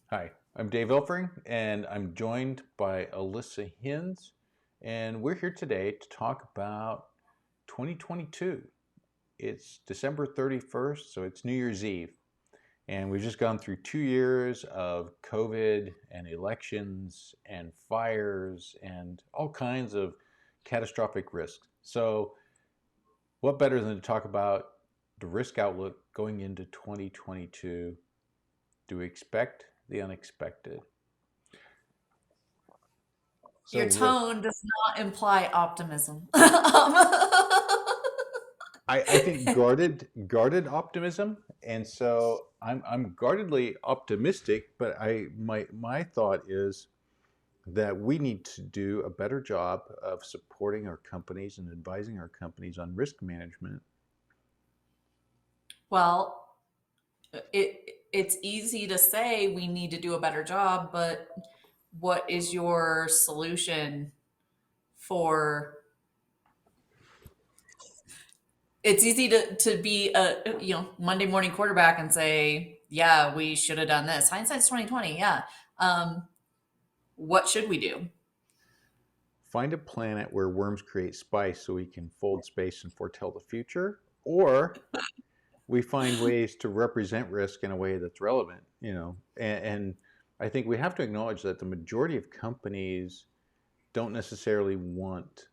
Hi, I'm Dave Elfring, and I'm joined by Alyssa Hins, and we're here today to talk about 2022. It's December 31st, so it's New Year's Eve, and we've just gone through 2 years of COVID and elections and fires and all kinds of catastrophic risks. So, what better than to talk about the risk outlook going into 2022? Do we expect the unexpected? So, Your risk. tone does not imply optimism. I think guarded optimism, and so I'm guardedly optimistic. But my thought is that we need to do a better job of supporting our companies and advising our companies on risk management. Well, it's easy to say we need to do a better job, but what is your solution for it's easy to be a Monday morning quarterback and say, yeah, we should have done this. Hindsight's 2020, yeah. What should we do? Find a planet where worms create spice so we can fold space and foretell the future, or we find ways to represent risk in a way that's relevant, and I think we have to acknowledge that the majority of companies don't necessarily want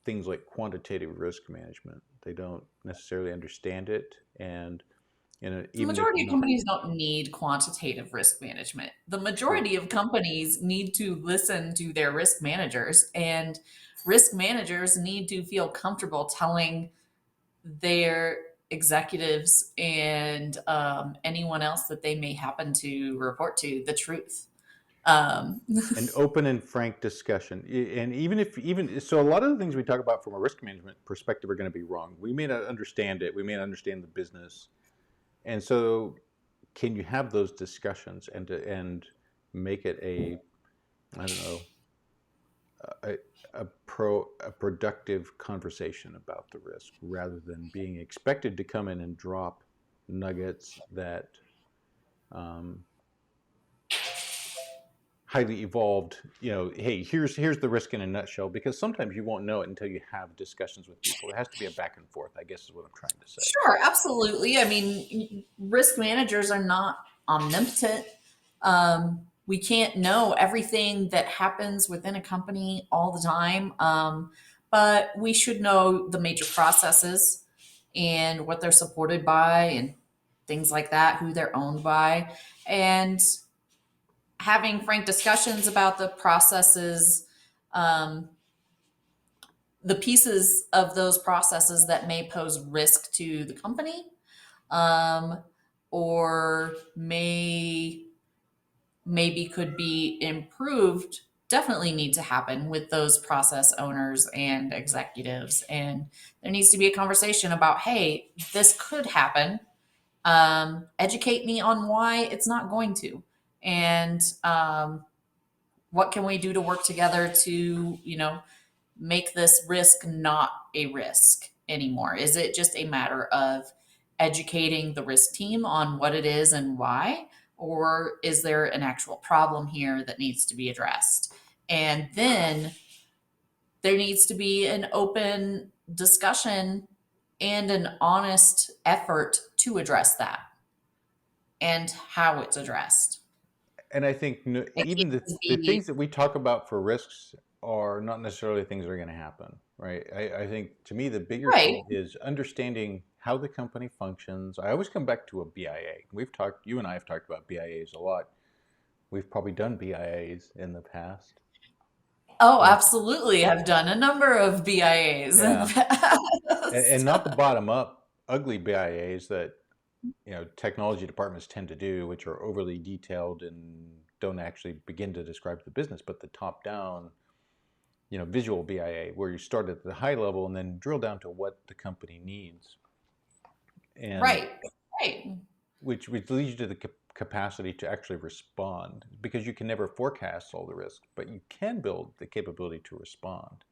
things like quantitative risk management. They don't necessarily understand it, and The even if majority of not, companies don't need quantitative risk management. The true. majority of companies need to listen to their risk managers, and risk managers need to feel comfortable telling their executives and anyone else that they may happen to report to the truth. Um, An open and frank discussion, and even so, a lot of the things we talk about from a risk management perspective are going to be wrong. We may not understand it. We may not understand the business, and so can you have those discussions and make it a, I don't know, a, a productive conversation about the risk rather than being expected to come in and drop nuggets that um, highly evolved, hey, here's the risk in a nutshell, because sometimes you won't know it until you have discussions with people. It has to be a back and forth, I guess, is what I'm trying to say. sure, absolutely. I mean, risk managers are not omnipotent. We can't know everything that happens within a company all the time, but we should know the major processes and what they're supported by and things like that, who they're owned by, and having frank discussions about the processes, um, the pieces of those processes that may pose risk to the company, um, or maybe could be improved, definitely need to happen with those process owners and executives. And there needs to be a conversation about, hey, this could happen. Educate me on why it's not going to. And what can we do to work together to, make this risk not a risk anymore? Is it just a matter of educating the risk team on what it is and why? Or is there an actual problem here that needs to be addressed? And then there needs to be an open discussion and an honest effort to address that and how it's addressed. And I think It even can't the be things that we talk about for risks are not necessarily things that are going to happen, right? I think to me the bigger right. thing is understanding how the company functions. I always come back to a BIA. You and I have talked about BIAs a lot. We've probably done BIAs in the past. Oh, And absolutely. I've done a number of BIAs in the yeah, and past. not the bottom up ugly BIAs that technology departments tend to do, which are overly detailed and don't actually begin to describe the business, but the top down, visual BIA, where you start at the high level and then drill down to what the company needs, and Right, right. which leads you to the capacity to actually respond, because you can never forecast all the risk, but you can build the capability to respond.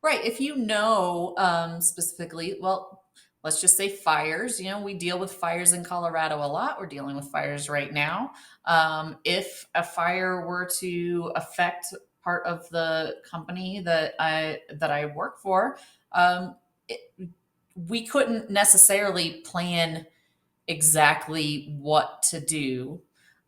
Right. If you know specifically, well, let's just say fires. We deal with fires in Colorado a lot. We're dealing with fires right now. If a fire were to affect part of the company that I work for, it, we couldn't necessarily plan exactly what to do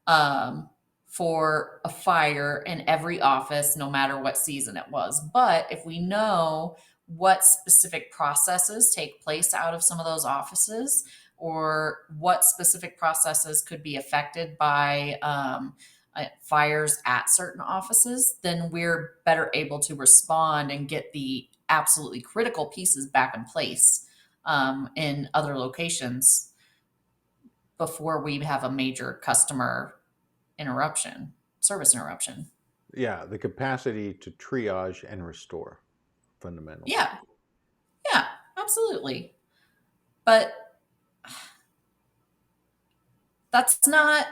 um, for a fire in every office, no matter what season it was. But if we know what specific processes take place out of some of those offices, or what specific processes could be affected by fires at certain offices, then we're better able to respond and get the absolutely critical pieces back in place in other locations before we have a major customer interruption, service interruption. Yeah, the capacity to triage and restore, fundamentally. Yeah, yeah, absolutely. But that's not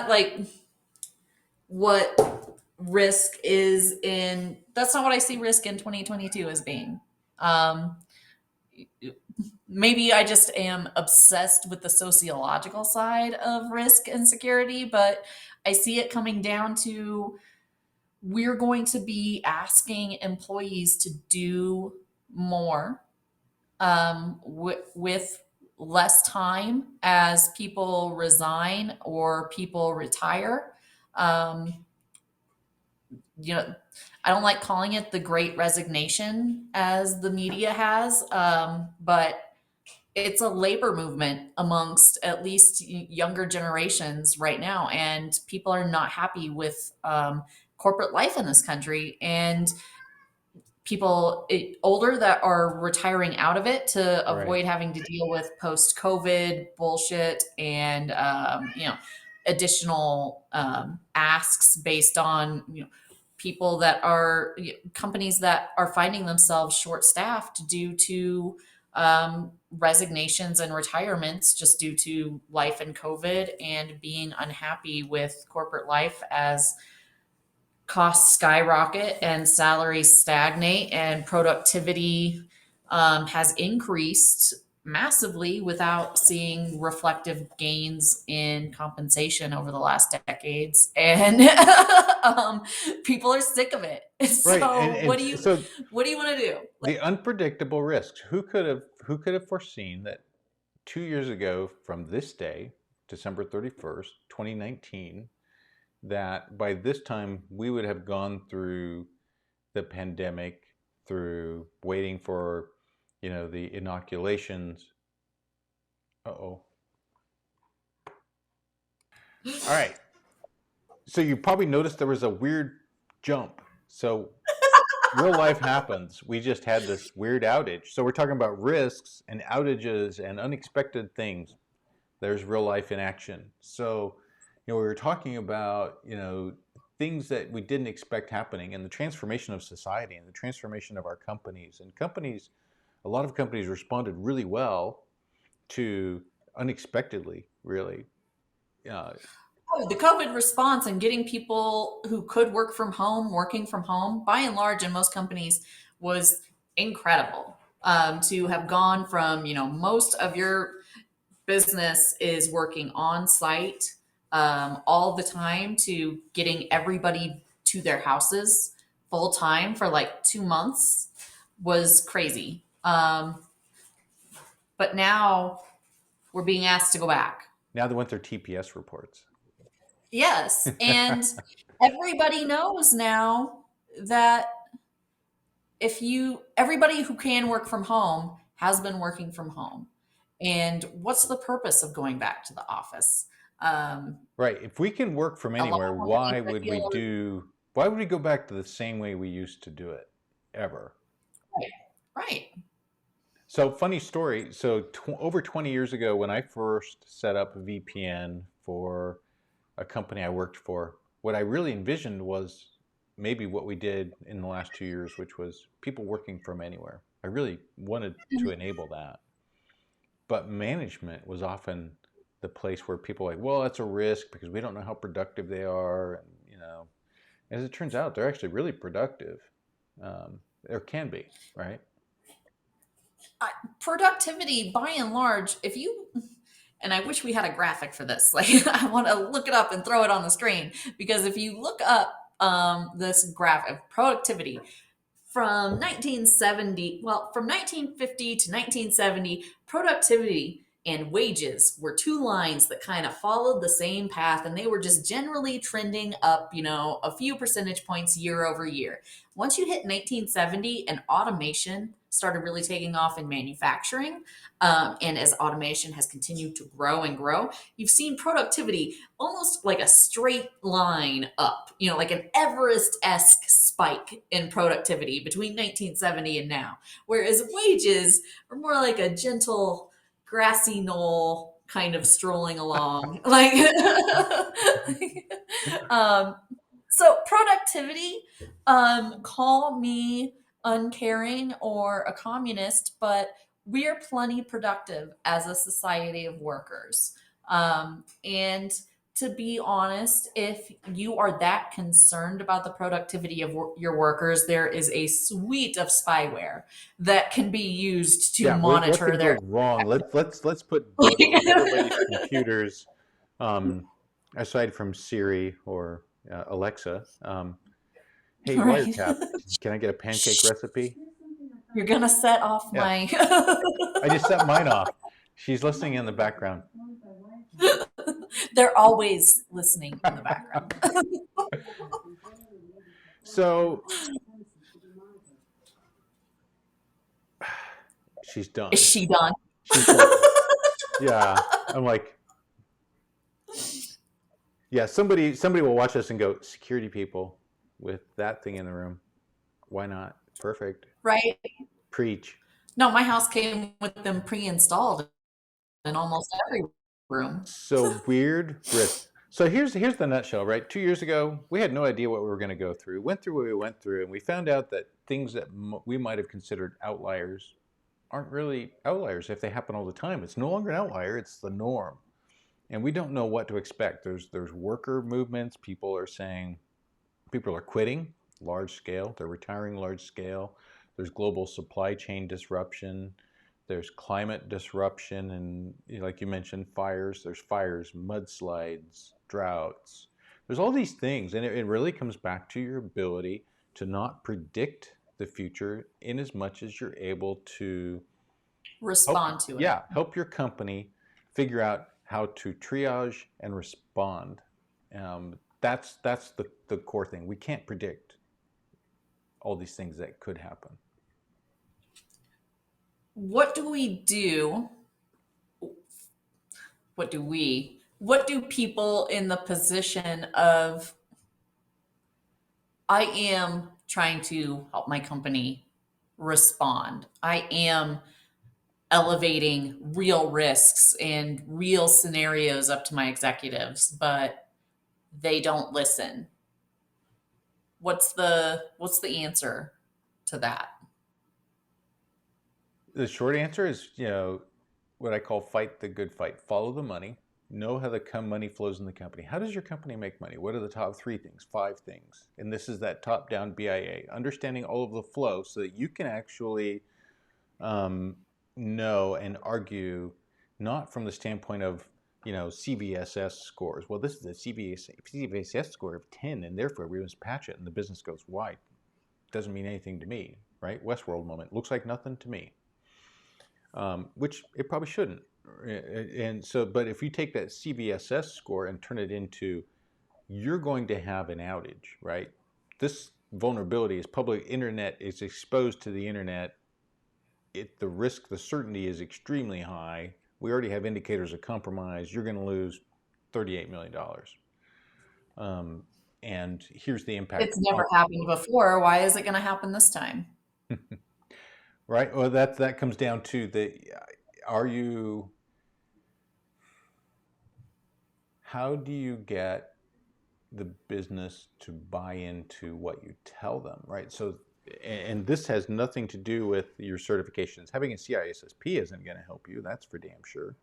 like what risk is in that's not what I see risk in 2022 as being. Um, Maybe I just am obsessed with the sociological side of risk and security, but I see it coming down to we're going to be asking employees to do more with less time as people resign or people retire. Um, you know, I don't like calling it the great resignation as the media has, but it's a labor movement amongst at least younger generations right now, and people are not happy with corporate life in this country, and people older that are retiring out of it to Right. avoid having to deal with post COVID bullshit and additional asks based on people that are companies that are finding themselves short staffed due to resignations and retirements just due to life and COVID and being unhappy with corporate life as costs skyrocket and salaries stagnate and productivity has increased massively without seeing reflective gains in compensation over the last decades, and people are sick of it. Right. So what do you So what do you want to do? the unpredictable risks. Who could have foreseen that 2 years ago from this day, December 31st, 2019, that by this time we would have gone through the pandemic, through waiting for, the inoculations. Uh-oh. All right. So you probably noticed there was a weird jump. So real life happens. We just had this weird outage. So we're talking about risks and outages and unexpected things. There's real life in action. So, we were talking about, things that we didn't expect happening, and the transformation of society and the transformation of our companies. And a lot of companies responded really well to unexpectedly, really. Uh, Oh, the COVID response and getting people who could work from home working from home, by and large, in most companies, was incredible. To have gone from, most of your business is working on site all the time to getting everybody to their houses full time for like 2 months was crazy. But now we're being asked to go back. Now they want their TPS reports. Yes. And everybody knows now that everybody who can work from home has been working from home. And what's the purpose of going back to the office? Um, Right. If we can work from a lot anywhere, of companies I why would we go back to the same way we used to do it ever? right, right. So funny story. So over 20 years ago, when I first set up a VPN for a company I worked for, what I really envisioned was maybe what we did in the last 2 years, which was people working from anywhere. I really wanted to enable that. But management was often the place where people are like, well, that's a risk because we don't know how productive they are. And, as it turns out, they're actually really productive. There can be, right? Productivity, by and large, if you, and I wish we had a graphic for this. Like, I want to look it up and throw it on the screen because if you look up this graph of productivity from 1970, well, from 1950 to 1970, productivity and wages were two lines that kind of followed the same path, and they were just generally trending up, a few percentage points year over year. Once you hit 1970 and automation started really taking off in manufacturing, and as automation has continued to grow and grow, you've seen productivity almost like a straight line up, like an Everest-esque spike in productivity between 1970 and now. Whereas wages are more like a gentle, grassy knoll kind of strolling along. Like, um, so productivity, call me uncaring or a communist, but we are plenty productive as a society of workers. And to be honest, if you are that concerned about the productivity of your workers, there is a suite of spyware that can be used to Yeah. What monitor could go their. wrong? Let's put bugs on everybody's computers, um, aside from Siri or Alexa. Hey, Right. Wiretap, can I get a pancake recipe? You're gonna set off Yeah, my. I just set mine off. She's listening in the background. They're always listening in the background. So she's Is done. she done? She's done. Yeah. I'm like, yeah, somebody will watch us and go, security people with that thing in the room. Why not? Perfect. Right? Preach. No, my house came with them pre-installed in almost every room. So weird risk. So here's the nutshell, right? 2 years ago, we had no idea what we were going to go through. Went through what we went through, and we found out that things that we might have considered outliers aren't really outliers if they happen all the time. It's no longer an outlier; it's the norm. And we don't know what to expect. There's worker movements. People are quitting large scale. They're retiring large scale. There's global supply chain disruption. There's climate disruption, and like you mentioned, fires. There's fires, mudslides, droughts. There's all these things, and it really comes back to your ability to not predict the future in as much as you're able to Respond to it. help your company figure out how to triage and respond. That's the core thing. We can't predict all these things that could happen. What do we do? What do people in the position of I am trying to help my company respond? I am elevating real risks and real scenarios up to my executives, but they don't listen. What's the answer to that? The short answer is, what I call fight the good fight. Follow the money. Know how the money flows in the company. How does your company make money? What are the top 3 things, 5 things? And this is that top-down BIA. Understanding all of the flow so that you can actually know and argue, not from the standpoint of CVSS scores. Well, this is a CVSS score of 10, and therefore we must patch it. And the business goes, why? Doesn't mean anything to me, right? Westworld moment. Looks like nothing to me. Which it probably shouldn't. And so, but if you take that CVSS score and turn it into, you're going to have an outage, right? This vulnerability is public. Internet is exposed to the internet. The certainty is extremely high. We already have indicators of compromise. You're going to lose $38 million. And here's the impact. It's never happened before. Why is it going to happen this time? Right. Well, that comes down to how do you get the business to buy into what you tell them, right? So, and this has nothing to do with your certifications. Having a CISSP isn't going to help you. That's for damn sure.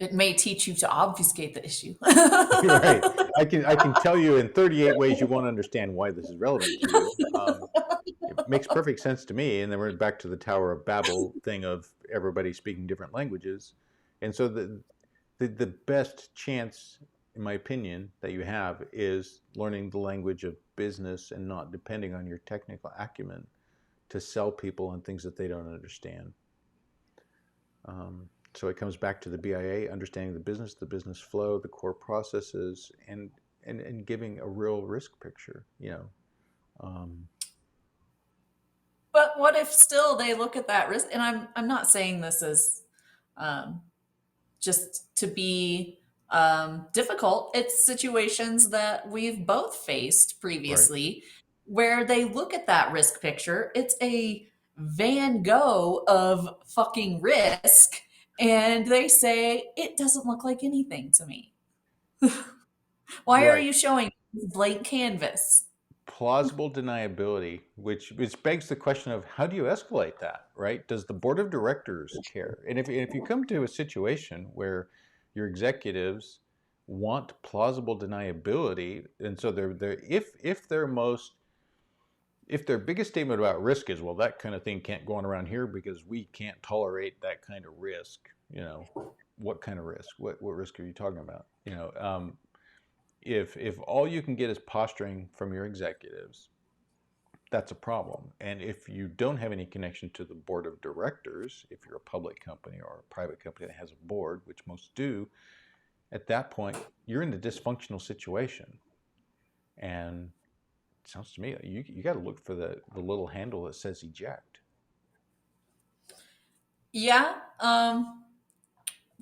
It may teach you to obfuscate the issue. Right. I can tell you in 38 ways you won't understand why this is relevant to you. It makes perfect sense to me. And then we're back to the Tower of Babel thing of everybody speaking different languages. And so the best chance, in my opinion, that you have is learning the language of business and not depending on your technical acumen to sell people on things that they don't understand. So it comes back to the BIA, understanding the business flow, the core processes, and giving a real risk picture. Um, But what if still they look at that risk? And I'm not saying this as um, just to be difficult. It's situations that we've both faced right, previously where they look at that risk picture. It's a Van Gogh of fucking risk, and they say it doesn't look like anything to me. Why are right. you showing this blank canvas? Plausible deniability, which begs the question of how do you escalate that, right? Does the board of directors care? And if you come to a situation where your executives want plausible deniability, and so they're if their biggest statement about risk is, well, that kind of thing can't go on around here because we can't tolerate that kind of risk, what kind of risk? What risk are you talking about? If all you can get is posturing from your executives, that's a problem. And if you don't have any connection to the board of directors, if you're a public company or a private company that has a board, which most do, at that point, you're in a dysfunctional situation. And it sounds to me you got to look for the little handle that says eject. Yeah.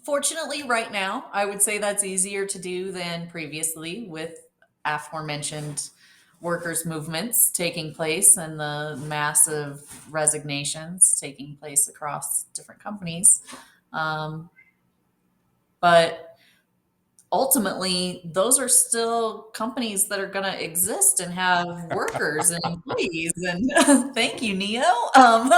Fortunately, right now, I would say that's easier to do than previously with aforementioned workers' movements taking place and the massive resignations taking place across different companies. Um, but ultimately, those are still companies that are going to exist and have workers and employees. And thank you, Neo. Um,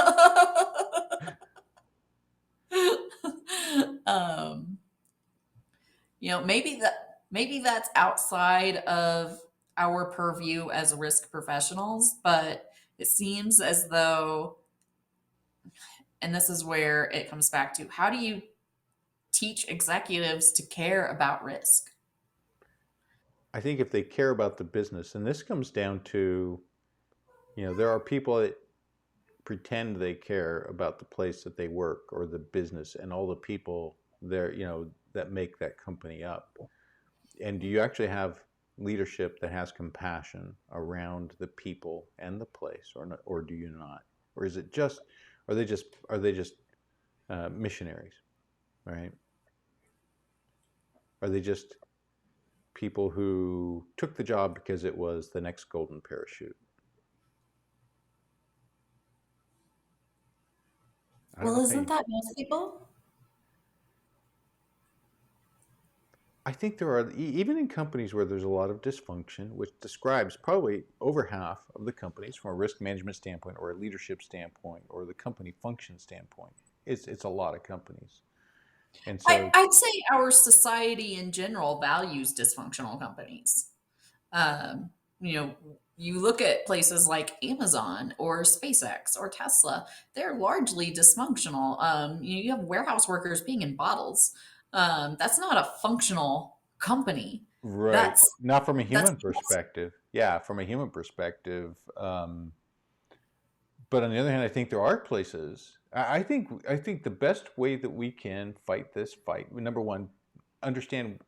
maybe that's outside of our purview as risk professionals, but it seems as though, and this is where it comes back to, how do you teach executives to care about risk? I think if they care about the business, and this comes down to, there are people that pretend they care about the place that they work or the business and all the people there, that make that company up. And do you actually have leadership that has compassion around the people and the place, or not, or do you not? Or is it just, are they just missionaries, right? Are they just people who took the job because it was the next golden parachute? I don't Well, know how isn't you. that most people? I think there are, even in companies where there's a lot of dysfunction, which describes probably over half of the companies from a risk management standpoint or a leadership standpoint or the company function standpoint. It's a lot of companies. And so, I'd say our society in general values dysfunctional companies. Um, you know, you look at places like Amazon or SpaceX or Tesla, they're largely dysfunctional. You have warehouse workers being in bottles. That's not a functional company. right, That's not from a that's human perspective. Yeah, from a human perspective. But on the other hand, I think there are places. I think the best way that we can fight this fight, number one, understand,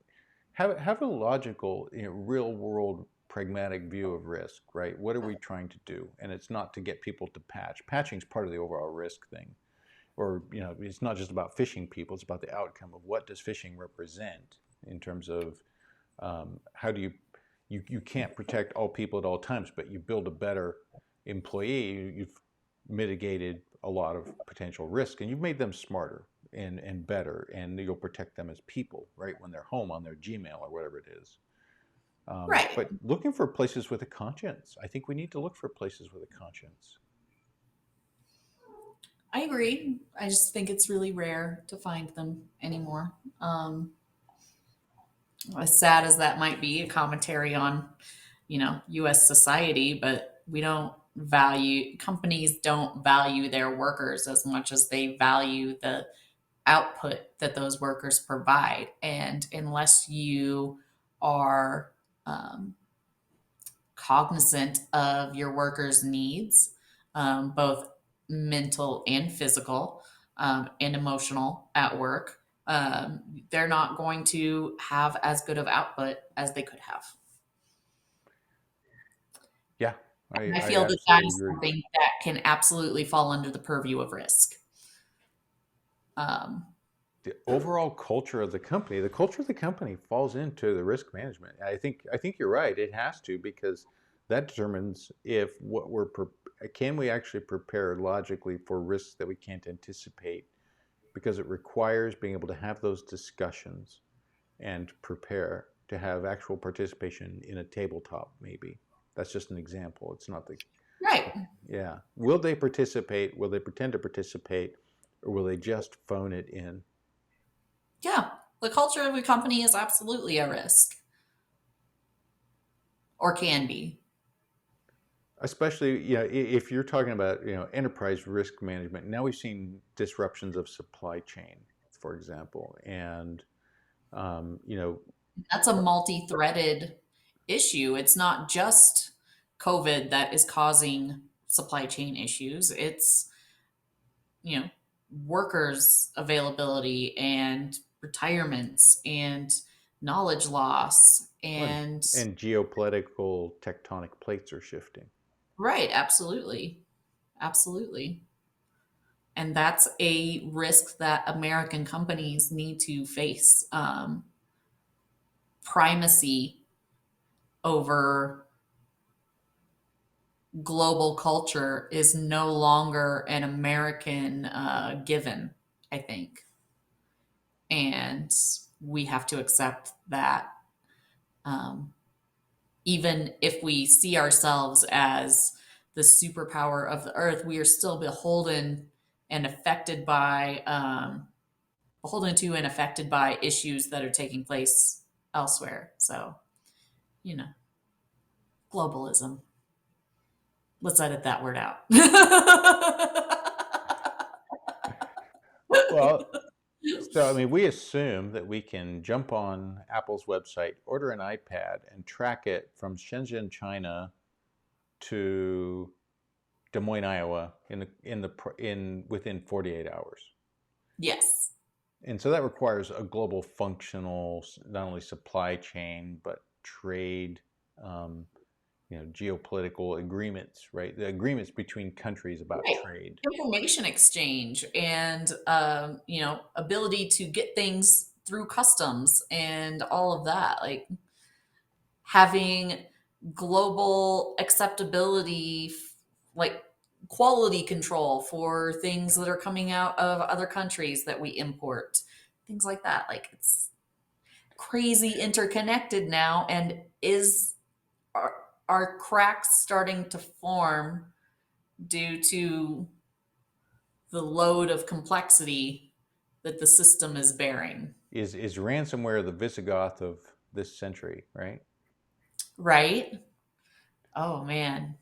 have a logical, real world, pragmatic view of risk. Right? What are we trying to do? And it's not to get people to patch. Patching is part of the overall risk thing. Or it's not just about phishing people. It's about the outcome of what does phishing represent in terms of how do you can't protect all people at all times, but you build a better employee, you've mitigated a lot of potential risk and you've made them smarter and better, and you'll protect them as people, right, when they're home on their Gmail or whatever it is. right. But looking for places with a conscience, I think we need to look for places with a conscience. I agree. I just think it's really rare to find them anymore. Um, as sad as that might be, a commentary on, U.S. society, but companies don't value their workers as much as they value the output that those workers provide. And unless you are um, cognizant of your workers' needs, both mental and physical, and emotional at work, they're not going to have as good of output as they could have. Yeah, I I feel that that absolutely is agree. something that can absolutely fall under the purview of risk. Um, The overall culture of the company, the culture of the company falls into the risk management. I think you're right. It has to, because that determines if what can we actually prepare logically for risks that we can't anticipate, because it requires being able to have those discussions and prepare to have actual participation in a tabletop. Maybe that's just an example. It's not the right. Yeah. Will they participate? Will they pretend to participate? Or will they just phone it in? Yeah. The culture of a company is absolutely a risk, or can be. Especially, if you're talking about, enterprise risk management. Now we've seen disruptions of supply chain, for example, and um, you know, That's a multi-threaded issue. It's not just COVID that is causing supply chain issues. It's, you know, workers availability and retirements and knowledge loss and, and and geopolitical tectonic plates are shifting. right, absolutely. Absolutely. And that's a risk that American companies need to face. Primacy over global culture is no longer an American given, I think. And we have to accept that, um, even if we see ourselves as the superpower of the earth, we are still and affected by beholden to and affected by issues that are taking place elsewhere. So, you know, globalism. Let's edit that word out. Well, so I mean, we assume that we can jump on Apple's website, order an iPad, and track it from Shenzhen, China, to Des Moines, Iowa, in within 48 hours. Yes. And so that requires a global functional, not only supply chain, but trade, um, geopolitical agreements, right? The agreements between countries about Right. trade. Information exchange and, ability to get things through customs and all of that. Like having global acceptability, like quality control for things that are coming out of other countries that we import, things like that. Like it's crazy interconnected now. And are, are cracks starting to form due to the load of complexity that the system is bearing? Is ransomware the Visigoth of this century, right? Right? Oh man,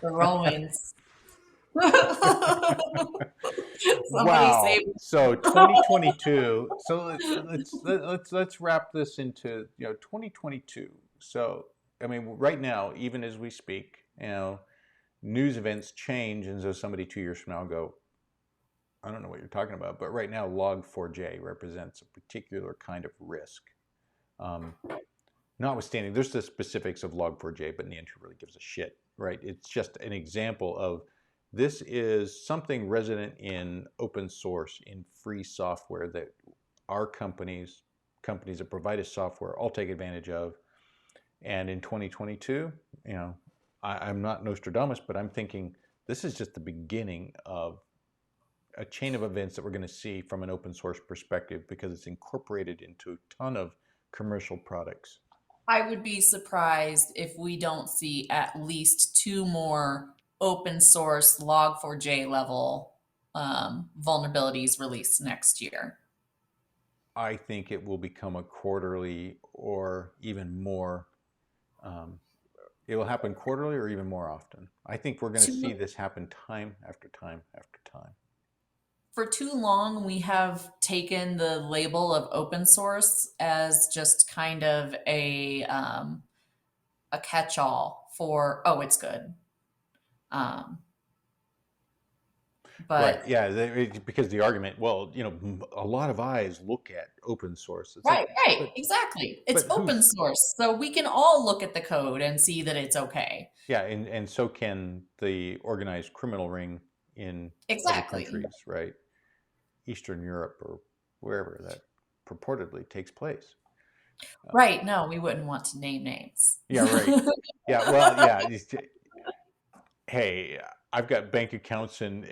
the Romans. Somebody Wow. save me. So 2022. So let's wrap this into 2022. So I mean, right now, even as we speak, news events change, and so somebody 2 years from now will go, I don't know what you're talking about, but right now, Log4j represents a particular kind of risk. Um, Notwithstanding, there's the specifics of Log4j, but Niantic really gives a shit, right? It's just an example of this is something resident in open source, in free software that our companies that provide us software, all take advantage of. And in 2022, I'm not Nostradamus, but I'm thinking this is just the beginning of a chain of events that we're going to see from an open source perspective, because it's incorporated into a ton of commercial products. I would be surprised if we don't see at least two more open source Log4j level vulnerabilities released next year? I think it will become a quarterly or even more. Um, it will happen quarterly or even more often. I think we're going to see Too, this happen time after time after time. for too long, we have taken the label of open source as just kind of a catch-all for, oh, it's good. Um, Right. but Yeah. Because the argument, well, a lot of eyes look at open source. It's like, right, right, but exactly. It's but open who's source, so we can all look at the code and see that it's okay. yeah, and so can the organized criminal ring in other Exactly. countries, right? Eastern Europe or wherever that purportedly takes place. Um, Right. No, we wouldn't want to name names. yeah, right. Yeah, well, yeah. Hey, I've got bank accounts and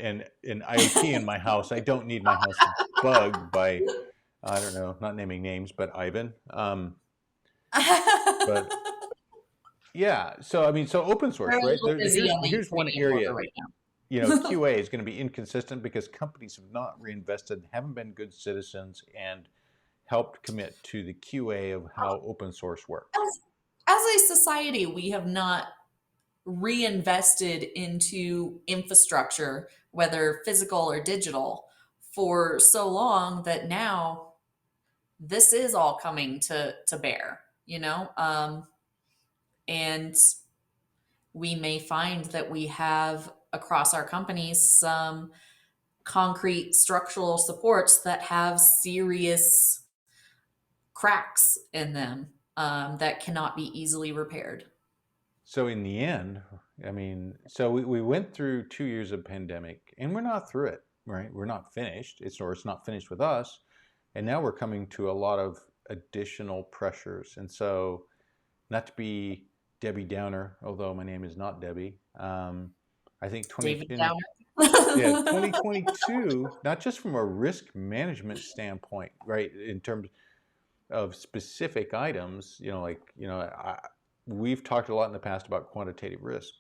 IoT in my house. I don't need my house bugged by, I don't know, not naming names, but Ivan. But yeah, so I mean, so open We're source, a right? little busy on the Here's one Ukrainian border area. right now. QA is going to be inconsistent because companies have not reinvested, haven't been good citizens, and helped commit to the QA of how open source works. As a society, we have not reinvested into infrastructure, whether physical or digital, for so long that now this is all coming to bear, you know? And we may find that we have across our companies some concrete structural supports that have serious cracks in them, that cannot be easily repaired. So in the end, I mean, so we went through 2 years of pandemic, and we're not through it, right? We're not finished. It's not finished with us, and now we're coming to a lot of additional pressures. And so, not to be Debbie Downer, although my name is not Debbie, I think David 2020, yeah, Downer. 2022, not just from a risk management standpoint, right, in terms of specific items, we've talked a lot in the past about quantitative risk,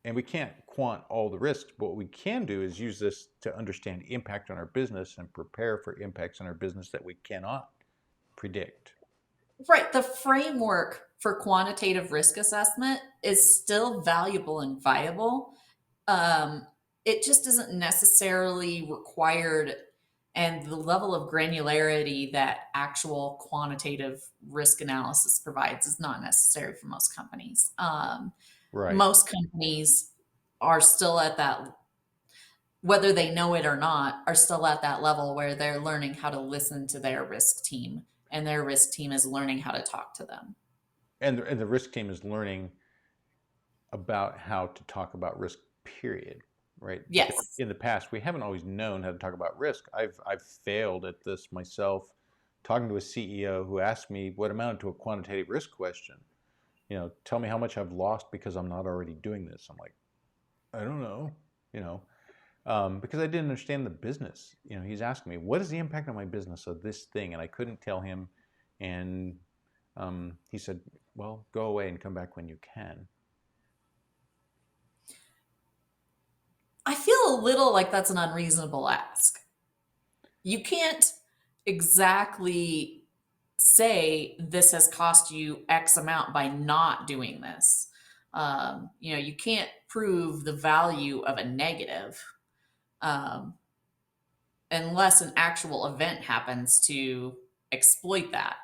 and we can't quant all the risks. But what we can do is use this to understand impact on our business and prepare for impacts on our business that we cannot predict. Right. The framework for quantitative risk assessment is still valuable and viable. Um, it just isn't necessarily required, and the level of granularity that actual quantitative risk analysis provides is not necessary for most companies. Right. Most companies are still at that, whether they know it or not, are still at that level where they're learning how to listen to their risk team, and their risk team is learning how to talk to them. And the risk team is learning about how to talk about risk, period. Right. Because Yes. in the past, we haven't always known how to talk about risk. I've failed at this myself, talking to a CEO who asked me what amounted to a quantitative risk question. Tell me how much I've lost because I'm not already doing this. I'm like, I don't know, because I didn't understand the business. He's asking me, what is the impact on my business of this thing? And I couldn't tell him. And he said, well, go away and come back when you can. I feel a little like that's an unreasonable ask. You can't exactly say this has cost you X amount by not doing this. You can't prove the value of a negative, um, unless an actual event happens to exploit that,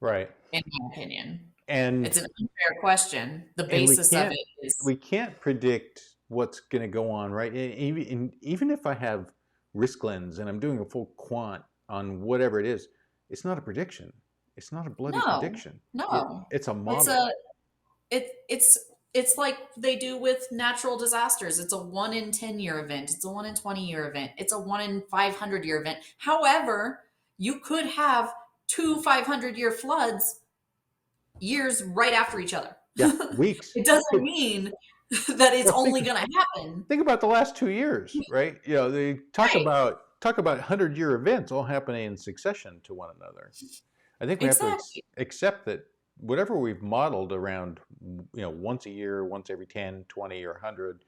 Right. in my opinion. And It's an unfair question. The and basis of it is we can't predict what's going to go on, right? Even if I have risk lens and I'm doing a full quant on whatever it is, it's not a prediction. It's not a bloody no, prediction. no. It's a It's model. a it's like they do with natural disasters. It's a 1 in 10-year event. It's a 1 in 20-year event. It's a 1 in 500-year event. However, you could have two 500-year floods years right after each other. Yeah, weeks. It doesn't mean that it's Well, only going to happen. think about the last 2 years, right? They Right. talk about 100-year events all happening in succession to one another. I think we have to Exactly. accept that whatever we've modeled around, once a year, once every 10, 20, or 100,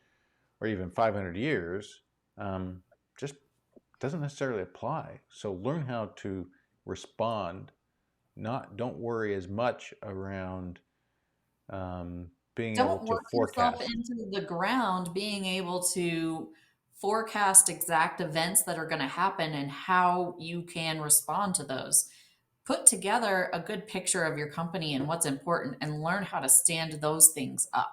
or even 500 years, just doesn't necessarily apply. So learn how to respond. Don't worry as much around being able Don't to work yourself forecast. into the ground being able to forecast exact events that are going to happen and how you can respond to those. Put together a good picture of your company and what's important and learn how to stand those things up.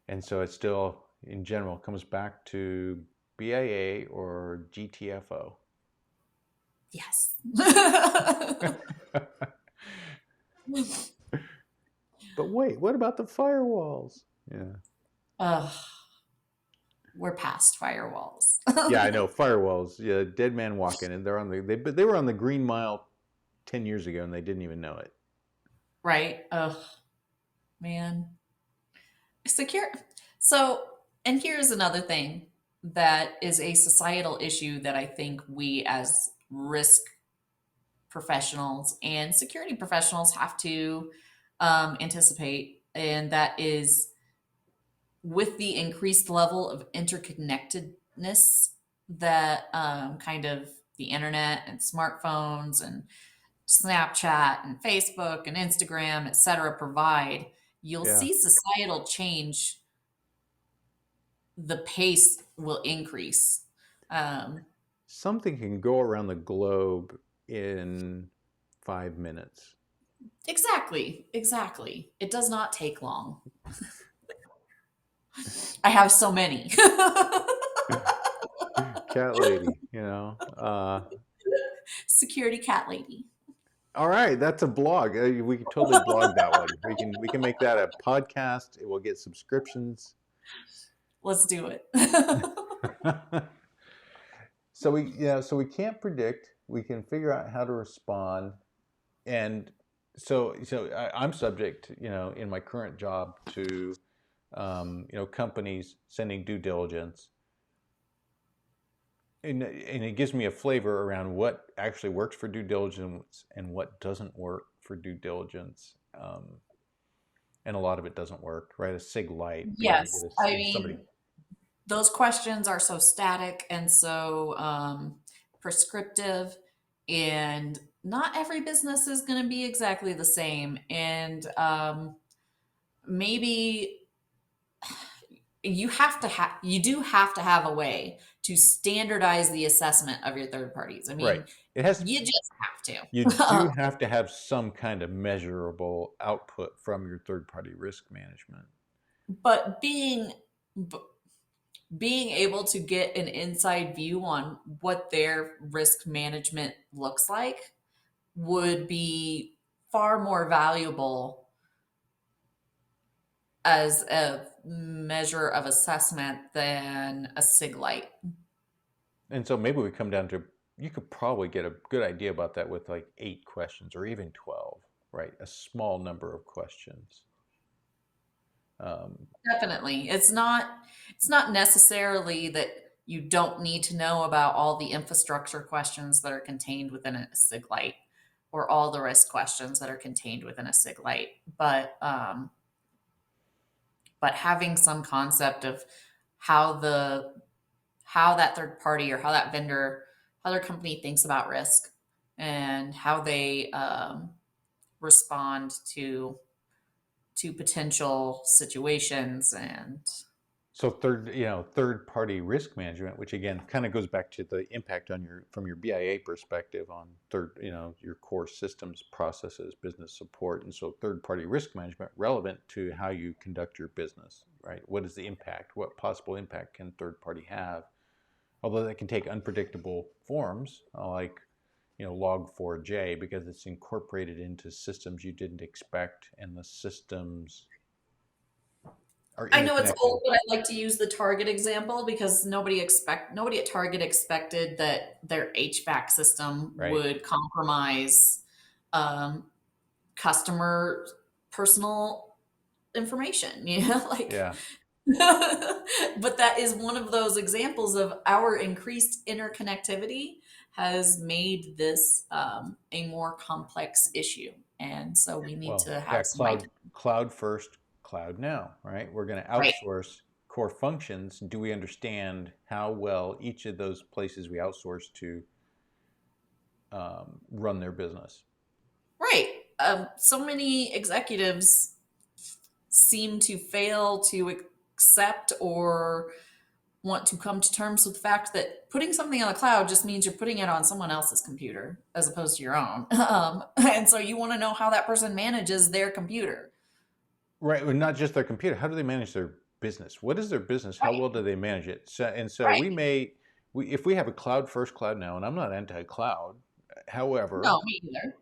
And so it still, in general, comes back to BIA or GTFO. Yes. But wait, what about the firewalls? Yeah. Ugh, we're past firewalls. Yeah, I know firewalls. Yeah, dead man walking, and they were on the Green Mile 10 years ago, and they didn't even know it. Right? Ugh, man. Secure. So, and here's another thing that is a societal issue that I think we as risk professionals and security professionals have to anticipate, and that is with the increased level of interconnectedness that kind of the internet and smartphones and Snapchat and Facebook and Instagram, et cetera, provide, you'll Yeah. see societal change, the pace will increase. Um, Something can go around the globe in 5 minutes. exactly, exactly. It does not take long. I have so many. Cat lady, Security cat lady. all right, that's a blog. We can totally blog that one. We can make that a podcast. It will get subscriptions. Let's do it. So we can't predict. We can figure out how to respond, and I'm subject, in my current job to, companies sending due diligence, and it gives me a flavor around what actually works for due diligence and what doesn't work for due diligence. And a lot of it doesn't work, right? A SIG light, Yes. I somebody, mean, those questions are so static and so prescriptive, and not every business is going to be exactly the same. And maybe you do have to have a way to standardize the assessment of your third parties. I right? mean, It has you just have You to. do have to have some kind of measurable output from your third party risk management. But b- being able to get an inside view on what their risk management looks like would be far more valuable as a measure of assessment than a SIG light. And so maybe we come down to, you could probably get a good idea about that with like 8 questions or even 12, right? A small number of questions. Definitely. It's not necessarily that you don't need to know about all the infrastructure questions that are contained within a SIG light or all the risk questions that are contained within a SIG light, but having some concept of how the how that third party or how that vendor, how their company thinks about risk and how they respond to potential situations. And So third party risk management, which again kind of goes back to the impact on from your BIA perspective on your core systems, processes, business support. And so third party risk management relevant to how you conduct your business, right? What is the impact? What possible impact can third party have? Although that can take unpredictable forms, like Log4j, because it's incorporated into systems you didn't expect, and the systems are I know it's interconnected. old, but I like to use the Target example because nobody at Target expected that their HVAC system Right. would compromise um, customer personal information. Like, Yeah. but that is one of those examples of our increased interconnectivity has made this a more complex issue, and so we need Well, to have yeah, some ideas. cloud first, cloud now, right? We're going to Right. outsource core functions. Do we understand how well each of those places we outsource to run their business? Right. So many executives seem to fail to accept or want to come to terms with the fact that putting something on the cloud just means you're putting it on someone else's computer as opposed to your own. And so you want to know how that person manages their computer. Right, and not just their computer. How do they manage their business? What is their business? How Right. well do they manage it? So Right. if we have a cloud first cloud now, and I'm not anti-cloud, however, No, me either.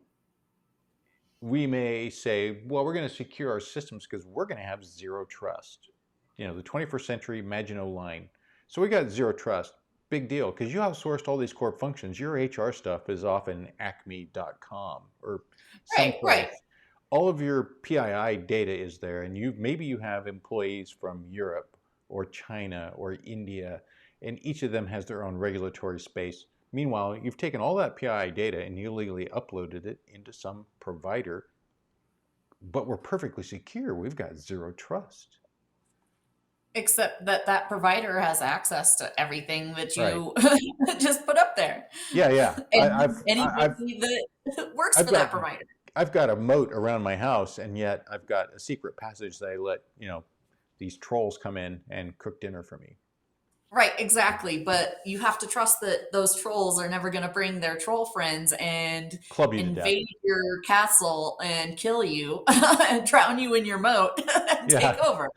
we may say, well, we're going to secure our systems because we're going to have zero trust. The 21st century Maginot Line. So we got zero trust. Big deal, because you outsourced all these core functions. Your HR stuff is off in acme.com or Right. Right. someplace. All of your PII data is there, and maybe you have employees from Europe or China or India, and each of them has their own regulatory space. Meanwhile, you've taken all that PII data and illegally uploaded it into some provider, but we're perfectly secure. We've got zero trust. Except that that provider has access to everything that Right. you just put up there. Yeah, yeah. And anybody that works I've for that got provider. I've got a moat around my house, and yet I've got a secret passage that I let these trolls come in and cook dinner for me. Right, exactly. But you have to trust that those trolls are never going to bring their troll friends and Club you to death. invade your castle and kill you and drown you in your moat and take Yeah. over.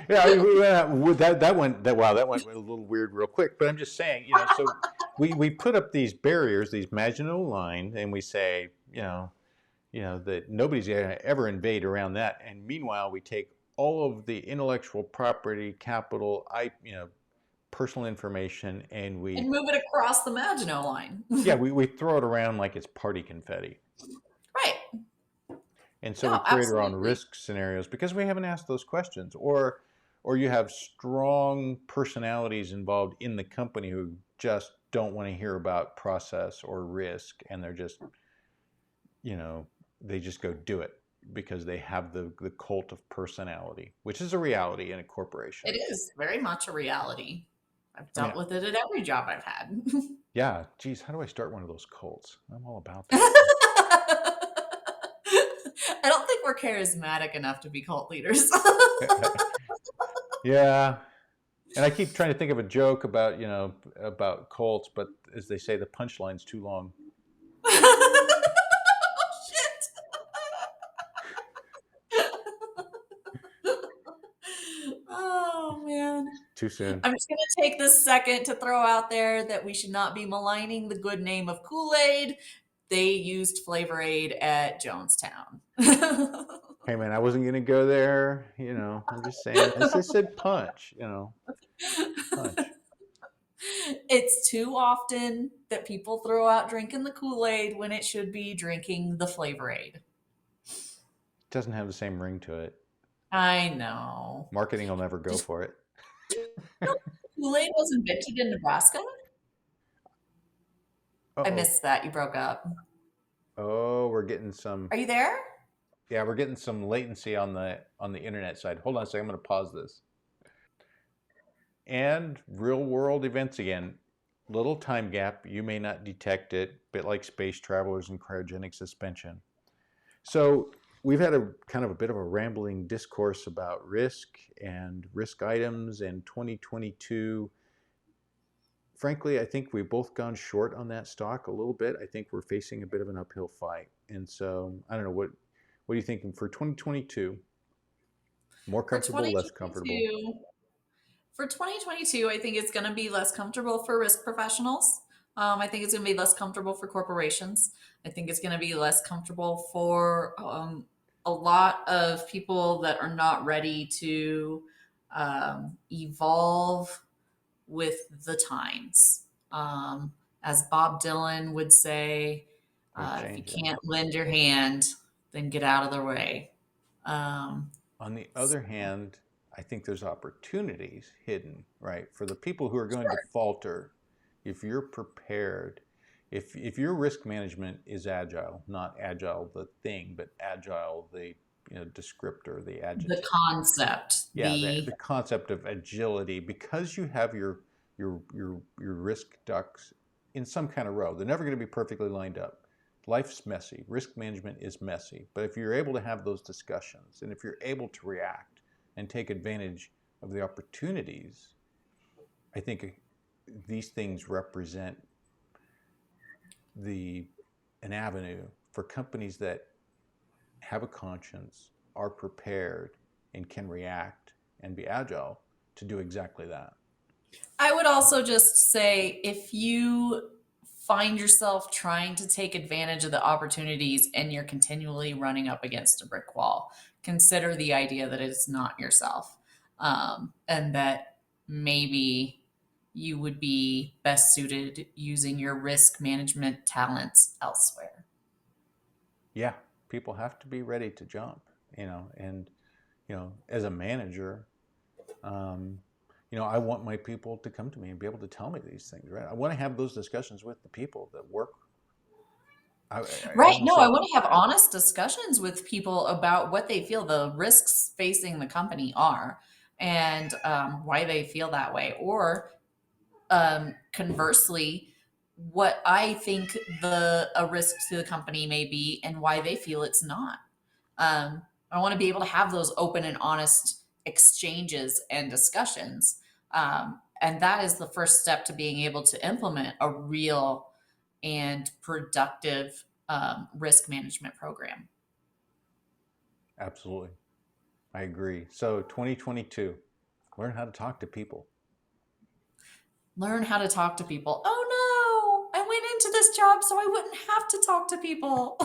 Yeah, that went a little weird real quick, but I'm just saying, so we put up these barriers, these Maginot Line, and we say, that nobody's going to ever invade around that. And meanwhile, we take all of the intellectual property, capital, personal information, and And move it across the Maginot Line. we throw it around like it's party confetti. Right. And so we No, create our own absolutely. risk scenarios because we haven't asked those questions. Or you have strong personalities involved in the company who just don't want to hear about process or risk, and they're just, they just go do it because they have the cult of personality, which is a reality in a corporation. It is very much a reality. I've I mean, dealt with it at every job I've had. yeah, geez, how do I start one of those cults? I'm all about that. I don't think we're charismatic enough to be cult leaders. Yeah. And I keep trying to think of a joke about, about cults, but as they say, the punchline's too long. Shit. Oh man. Too soon. I'm just going to take this second to throw out there that we should not be maligning the good name of Kool-Aid. They used Flavor Aid at Jonestown. Hey man, I wasn't gonna go there. I'm just saying. I just said punch. Punch. It's too often that people throw out drinking the Kool-Aid when it should be drinking the Flavor Aid. Doesn't have the same ring to it. I know. Marketing will never go for it. Kool-Aid was invented in Nebraska? I Uh-oh. missed that. You broke up. Oh, we're getting some. Are you there? Yeah, we're getting some latency on the internet side. Hold on a second. I'm going to pause this. And real world events again. Little time gap. You may not detect it. Bit like space travelers and cryogenic suspension. So we've had a kind of a bit of a rambling discourse about risk and risk items and 2022. Frankly, I think we've both gone short on that stock a little bit. I think we're facing a bit of an uphill fight. And so I don't know, what are you thinking for 2022? More comfortable, less comfortable? For 2022, I think it's going to be less comfortable for risk professionals. I think it's going to be less comfortable for corporations. I think it's going to be less comfortable for a lot of people that are not ready to evolve with the times. As Bob Dylan would say, if you can't lend your hand, then get out of their way. On the other hand, I think there's opportunities hidden, right? For the people who are going to falter, if you're prepared, if your risk management is agile, not agile the thing, but agile the descriptor, the The adjective. concept, Yeah, the concept of agility, because you have your risk ducks in some kind of row. They're never going to be perfectly lined up. Life's messy. Risk management is messy. But if you're able to have those discussions, and if you're able to react and take advantage of the opportunities, I think these things represent an avenue for companies that have a conscience, are prepared, and can react and be agile to do exactly that. I would also just say if you find yourself trying to take advantage of the opportunities and you're continually running up against a brick wall, consider the idea that it's not yourself, and that maybe you would be best suited using your risk management talents elsewhere. Yeah, people have to be ready to jump, and as a manager, um, I want my people to come to me and be able to tell me these things, right? I want to have those discussions with the people that work. I Right. want to No, I say, want to have honest discussions with people about what they feel the risks facing the company are and why they feel that way. Or conversely, what I think a risk to the company may be and why they feel it's not. I want to be able to have those open and honest exchanges and discussions. And that is the first step to being able to implement a real and productive risk management program. absolutely, I agree. So 2022, learn how to talk to people. Learn how to talk to people. Oh no, I went into this job so I wouldn't have to talk to people.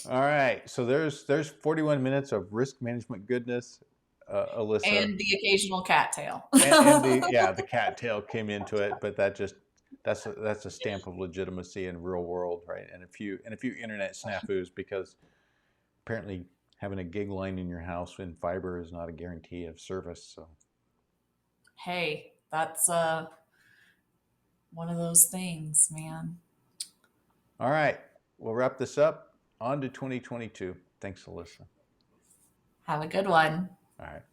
All right, so there's 41 minutes of risk management goodness, Alyssa. And the occasional cattail. And the cattail came into it, but that's a stamp of legitimacy in real world, right? And a few internet snafus, because apparently having a gig line in your house in fiber is not a guarantee of service. So Hey, that's one of those things, man. all right, we'll wrap this up. On to 2022. Thanks, Alyssa. Have a good one. All right.